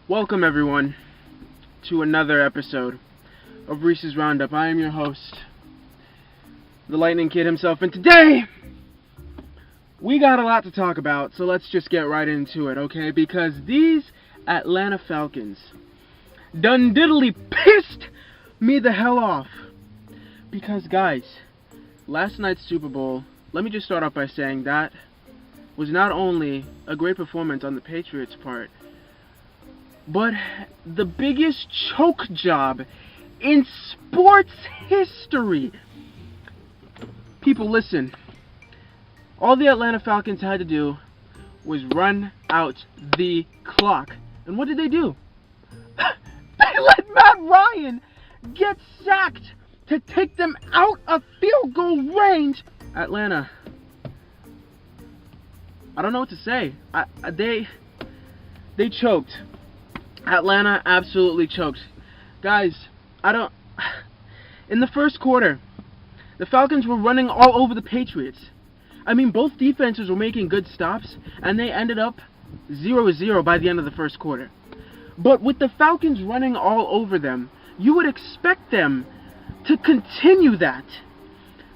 Welcome everyone to another episode of Reese's Roundup. I am your host, the Lightning Kid himself, and today we got a lot to talk about, so let's just get right into it, okay? Because these Atlanta Falcons done diddly pissed me the hell off. Because guys, last night's Super Bowl, let me just start off by saying that was not only a great performance on the Patriots' part, but the biggest choke job in sports history. People, listen. All the Atlanta Falcons had to do was run out the clock. And what did they do? They let Matt Ryan get sacked to take them out of field goal range. Atlanta, I don't know what to say. They choked. Atlanta absolutely choked. Guys, in the first quarter, the Falcons were running all over the Patriots. I mean, both defenses were making good stops, and they ended up 0-0 by the end of the first quarter. But with the Falcons running all over them, you would expect them to continue that.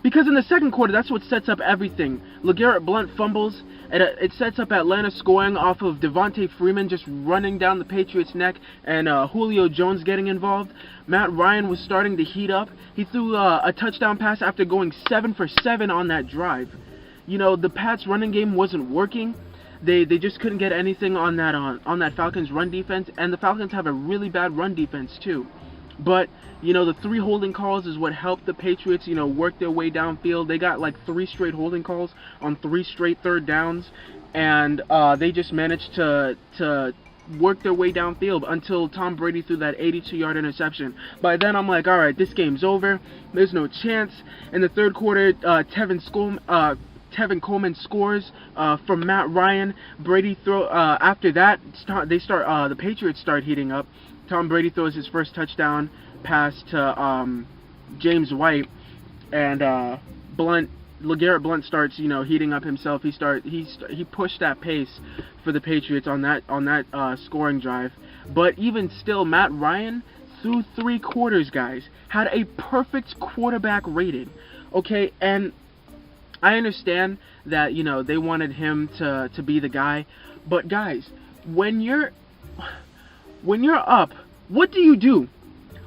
Because in the second quarter, that's what sets up everything. LeGarrette Blount fumbles, and it sets up Atlanta scoring off of Devontae Freeman just running down the Patriots' neck, and Julio Jones getting involved. Matt Ryan was starting to heat up. He threw a touchdown pass after going 7 for 7 on that drive. You know, the Pats' running game wasn't working. They just couldn't get anything on that Falcons run defense, and the Falcons have a really bad run defense too. But, you know, the 3 holding calls is what helped the Patriots, you know, work their way downfield. They got like 3 straight holding calls on 3 straight third downs, and they just managed to work their way downfield until Tom Brady threw that 82-yard interception. By then, I'm like, all right, this game's over. There's no chance. In the third quarter, Tevin Coleman scores from Matt Ryan. Brady after that, the Patriots start heating up. Tom Brady throws his first touchdown pass to James White, and LeGarrette Blount starts, you know, heating up himself. He pushed that pace for the Patriots on that scoring drive. But even still, Matt Ryan through 3 quarters, guys, had a perfect quarterback rating. Okay, and I understand that, you know, they wanted him to be the guy, but guys, when you're up, what do you do?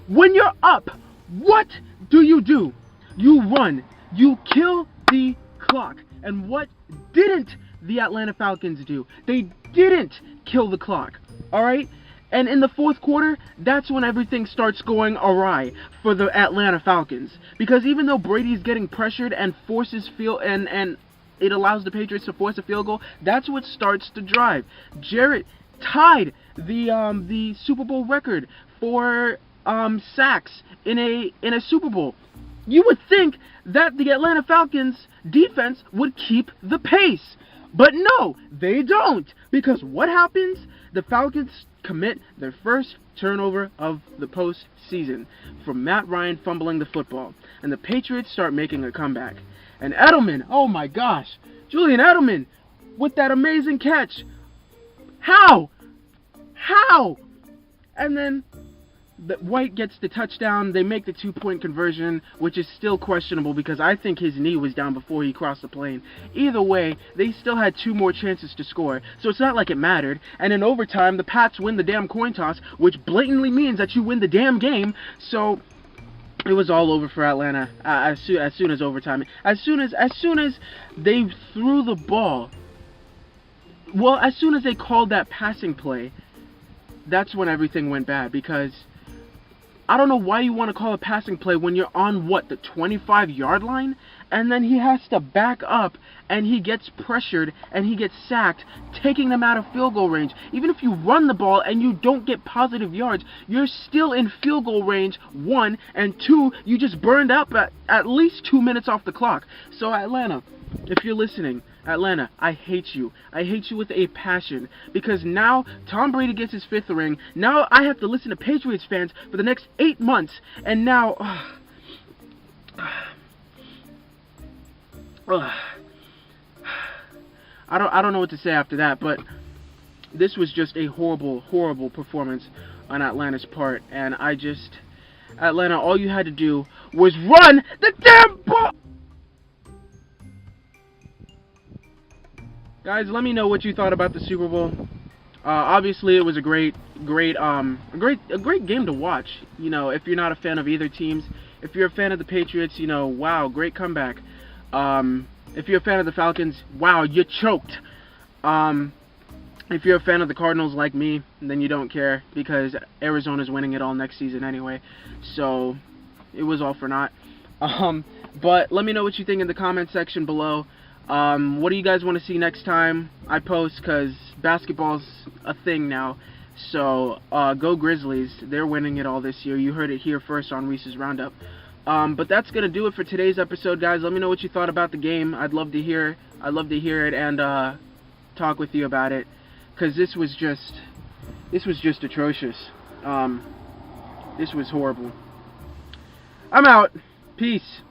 When you're up, what do? You run. You kill the clock. And what didn't the Atlanta Falcons do? They didn't kill the clock. Alright? And in the fourth quarter, that's when everything starts going awry for the Atlanta Falcons. Because even though Brady's getting pressured and forces and it allows the Patriots to force a field goal, that's what starts the drive. Jarrett tied the Super Bowl record for sacks in a Super Bowl. You would think that the Atlanta Falcons defense would keep the pace, but no, they don't. Because what happens? The Falcons commit their first turnover of the postseason from Matt Ryan fumbling the football, and the Patriots start making a comeback. And Edelman, oh my gosh, Julian Edelman with that amazing catch. How? And then White gets the touchdown. They make the 2-point conversion, which is still questionable because I think his knee was down before he crossed the plane. Either way, they still had 2 more chances to score, so it's not like it mattered. And in overtime, the Pats win the damn coin toss, which blatantly means that you win the damn game. So it was all over for Atlanta as soon as overtime. As soon as they threw the ball, well, as soon as they called that passing play, that's when everything went bad. Because I don't know why you want to call a passing play when you're on, what, the 25-yard line? And then he has to back up, and he gets pressured, and he gets sacked, taking them out of field goal range. Even if you run the ball and you don't get positive yards, you're still in field goal range, 1, and 2, you just burned up at least 2 minutes off the clock. So Atlanta, if you're listening, Atlanta, I hate you. I hate you with a passion. Because now Tom Brady gets his 5th ring. Now I have to listen to Patriots fans for the next 8 months. And now I don't know what to say after that, but this was just a horrible, horrible performance on Atlanta's part, and Atlanta, all you had to do was run the damn ball. Guys, let me know what you thought about the Super Bowl. Obviously, it was a great game to watch. You know, if you're not a fan of either teams, if you're a fan of the Patriots, you know, wow, great comeback. If you're a fan of the Falcons, wow, you choked. If you're a fan of the Cardinals like me, then you don't care because Arizona's winning it all next season anyway. So it was all for naught. But let me know what you think in the comment section below. What do you guys want to see next time I post? Because basketball's a thing now. So go Grizzlies. They're winning it all this year. You heard it here first on Reese's Roundup. But that's gonna do it for today's episode, guys. Let me know what you thought about the game. I'd love to hear it and talk with you about it. Because this was just atrocious. This was horrible. I'm out. Peace.